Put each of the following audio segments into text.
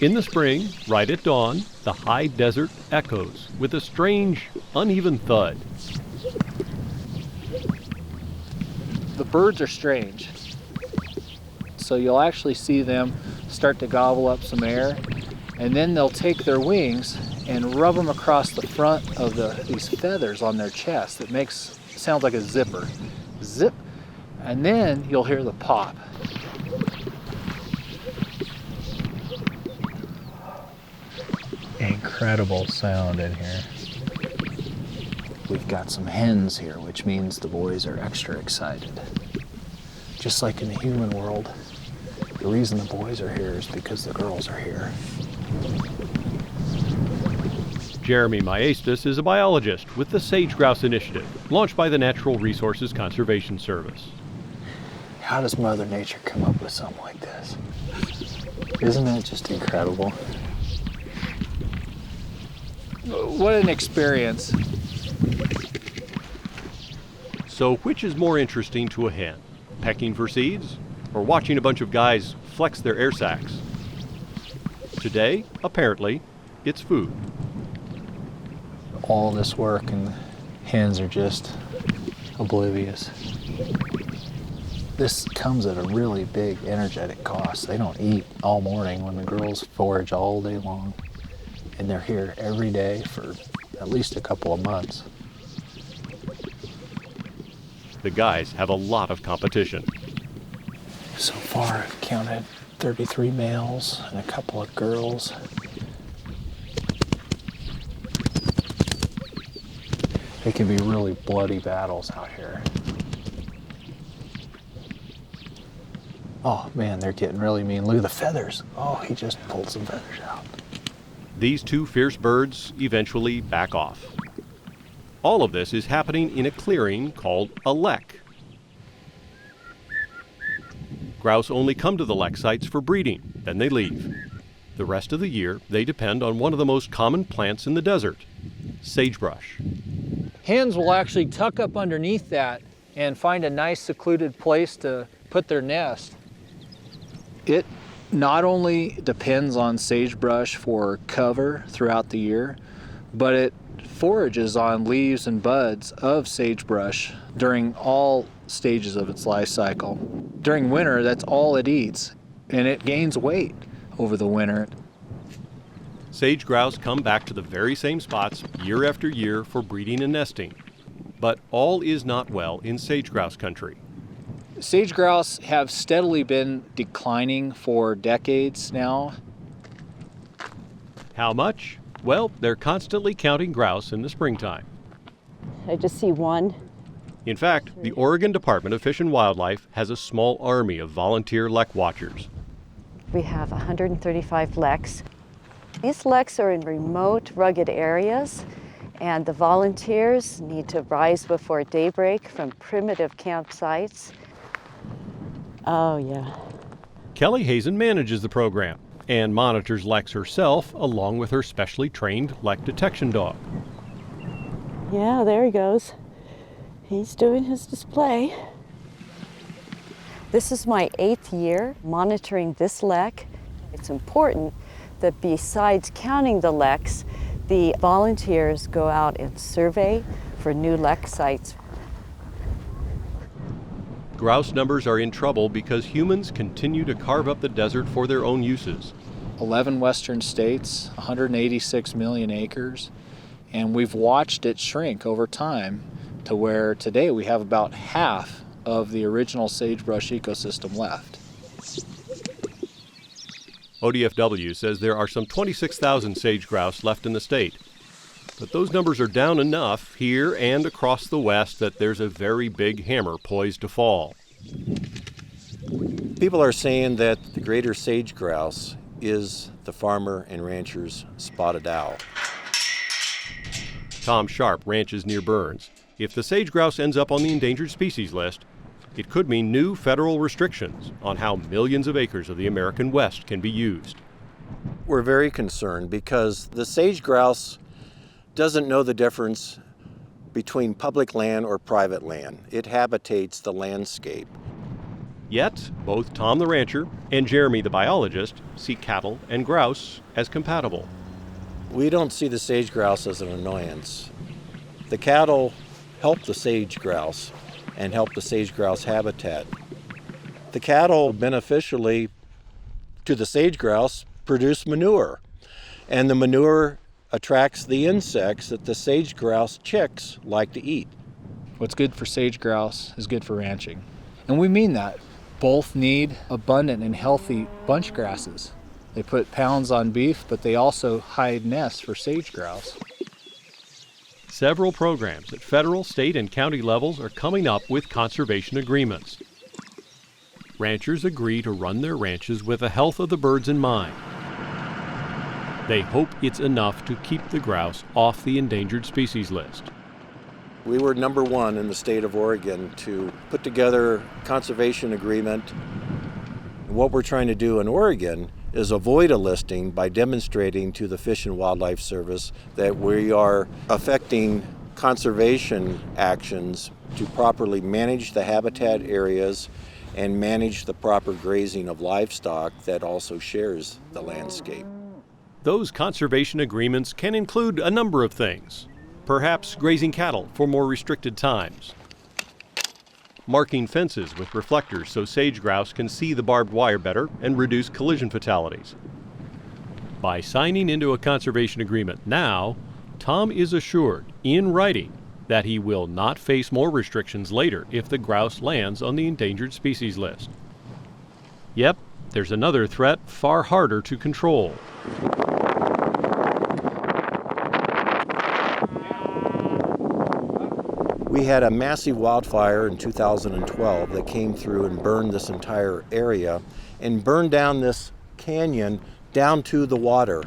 In the spring, right at dawn, the high desert echoes with a strange, uneven thud. The birds are strange. So you'll actually see them start to gobble up some air, and then they'll take their wings and rub them across the front of these feathers on their chest. It sounds like a zipper. Zip, and then you'll hear the pop. Incredible sound in here. We've got some hens here, which means the boys are extra excited. Just like in the human world, the reason the boys are here is because the girls are here. Jeremy Maestas is a biologist with the Sage Grouse Initiative, launched by the Natural Resources Conservation Service. How does Mother Nature come up with something like this? Isn't that just incredible? What an experience. So which is more interesting to a hen? Pecking for seeds or watching a bunch of guys flex their air sacs? Today, apparently, it's food. All this work and the hens are just oblivious. This comes at a really big energetic cost. They don't eat all morning when the girls forage all day long. And they're here every day for at least a couple of months. The guys have a lot of competition. So far, I've counted 33 males and a couple of girls. It can be really bloody battles out here. Oh man, they're getting really mean. Look at the feathers. Oh, he just pulled some feathers out. These two fierce birds eventually back off. All of this is happening in a clearing called a lek. Grouse only come to the lek sites for breeding, then they leave. The rest of the year, they depend on one of the most common plants in the desert, sagebrush. Hens will actually tuck up underneath that and find a nice secluded place to put their nest. It not only depends on sagebrush for cover throughout the year, but it forages on leaves and buds of sagebrush during all stages of its life cycle. During winter, that's all it eats, and it gains weight over the winter. Sage grouse come back to the very same spots year after year for breeding and nesting. But all is not well in sage grouse country. Sage grouse have steadily been declining for decades now. How much? Well, they're constantly counting grouse in the springtime. I just see one. In fact, the Oregon Department of Fish and Wildlife has a small army of volunteer lek watchers. We have 135 leks. These leks are in remote, rugged areas, and the volunteers need to rise before daybreak from primitive campsites. Oh, yeah. Kelly Hazen manages the program and monitors leks herself along with her specially trained lek detection dog. Yeah, there he goes. He's doing his display. This is my 8th year monitoring this lek. It's important that besides counting the leks, the volunteers go out and survey for new lek sites. Grouse numbers are in trouble because humans continue to carve up the desert for their own uses. 11 western states, 186 million acres, and we've watched it shrink over time to where today we have about half of the original sagebrush ecosystem left. ODFW says there are some 26,000 sage grouse left in the state. But those numbers are down enough here and across the West that there's a very big hammer poised to fall. People are saying that the greater sage grouse is the farmer and rancher's spotted owl. Tom Sharp ranches near Burns. If the sage grouse ends up on the endangered species list, it could mean new federal restrictions on how millions of acres of the American West can be used. We're very concerned because the sage grouse doesn't know the difference between public land or private land. It habitates the landscape. Yet, both Tom the rancher and Jeremy the biologist see cattle and grouse as compatible. We don't see the sage grouse as an annoyance. The cattle help the sage grouse and help the sage grouse habitat. The cattle beneficially to the sage grouse produce manure, and the manure attracts the insects that the sage grouse chicks like to eat. What's good for sage grouse is good for ranching. And we mean that. Both need abundant and healthy bunch grasses. They put pounds on beef, but they also hide nests for sage grouse. Several programs at federal, state, and county levels are coming up with conservation agreements. Ranchers agree to run their ranches with the health of the birds in mind. They hope it's enough to keep the grouse off the endangered species list. We were number one in the state of Oregon to put together a conservation agreement. What we're trying to do in Oregon is avoid a listing by demonstrating to the Fish and Wildlife Service that we are affecting conservation actions to properly manage the habitat areas and manage the proper grazing of livestock that also shares the landscape. Those conservation agreements can include a number of things. Perhaps grazing cattle for more restricted times. Marking fences with reflectors so sage grouse can see the barbed wire better and reduce collision fatalities. By signing into a conservation agreement now, Tom is assured, in writing, that he will not face more restrictions later if the grouse lands on the endangered species list. Yep, there's another threat far harder to control. We had a massive wildfire in 2012 that came through and burned this entire area and burned down this canyon down to the water.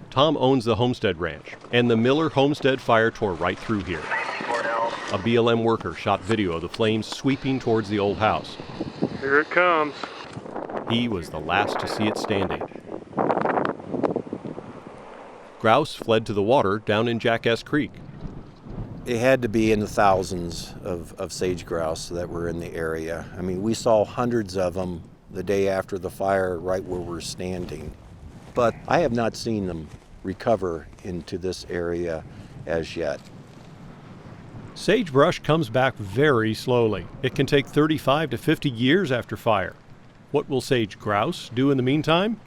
Tom owns the Homestead Ranch, and the Miller Homestead fire tore right through here. A BLM worker shot video of the flames sweeping towards the old house. Here it comes. He was the last to see it standing. Grouse fled to the water down in Jackass Creek. It had to be in the thousands of sage grouse that were in the area. I mean, we saw hundreds of them the day after the fire right where we're standing. But I have not seen them recover into this area as yet. Sagebrush comes back very slowly. It can take 35 to 50 years after fire. What will sage grouse do in the meantime?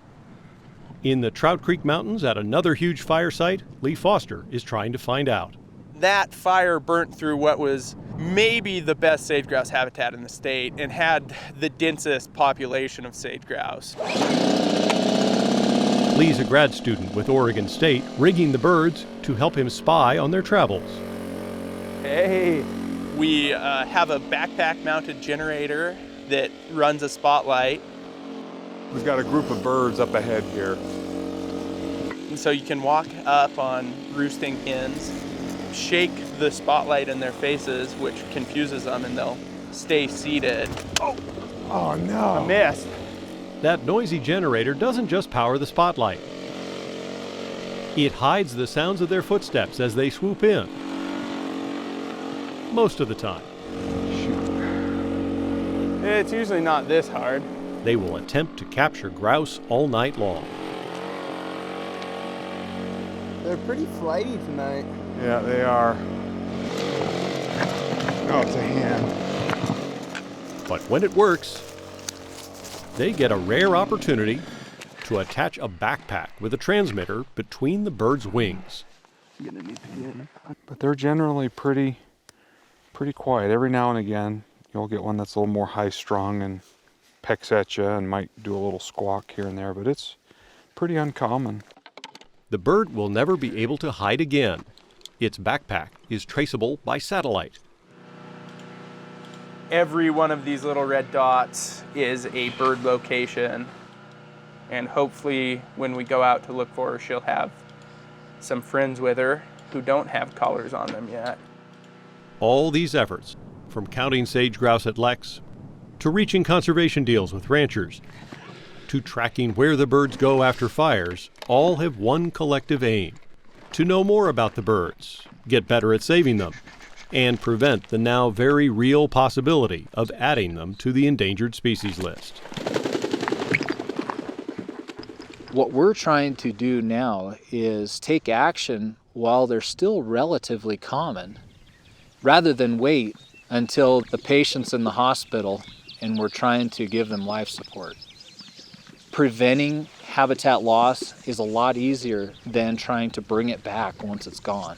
In the Trout Creek Mountains at another huge fire site, Lee Foster is trying to find out. That fire burnt through what was maybe the best sage grouse habitat in the state and had the densest population of sage grouse. Lee's a grad student with Oregon State, rigging the birds to help him spy on their travels. Hey! We have a backpack-mounted generator that runs a spotlight. We've got a group of birds up ahead here. And so you can walk up on roosting hens, shake the spotlight in their faces, which confuses them, and they'll stay seated. Oh no! I missed. That noisy generator doesn't just power the spotlight. It hides the sounds of their footsteps as they swoop in. Most of the time. It's usually not this hard. They will attempt to capture grouse all night long. They're pretty flighty tonight. Yeah, they are. Oh, it's a hen. But when it works, they get a rare opportunity to attach a backpack with a transmitter between the bird's wings. But they're generally pretty quiet. Every now and again, you'll get one that's a little more high-strung and pecks at you and might do a little squawk here and there, but it's pretty uncommon. The bird will never be able to hide again. Its backpack is traceable by satellite. Every one of these little red dots is a bird location. And hopefully when we go out to look for her, she'll have some friends with her who don't have collars on them yet. All these efforts, from counting sage grouse at Lex, to reaching conservation deals with ranchers, to tracking where the birds go after fires, all have one collective aim: to know more about the birds, get better at saving them, and prevent the now very real possibility of adding them to the endangered species list. What we're trying to do now is take action while they're still relatively common, rather than wait until the patient's in the hospital and we're trying to give them life support. Preventing habitat loss is a lot easier than trying to bring it back once it's gone.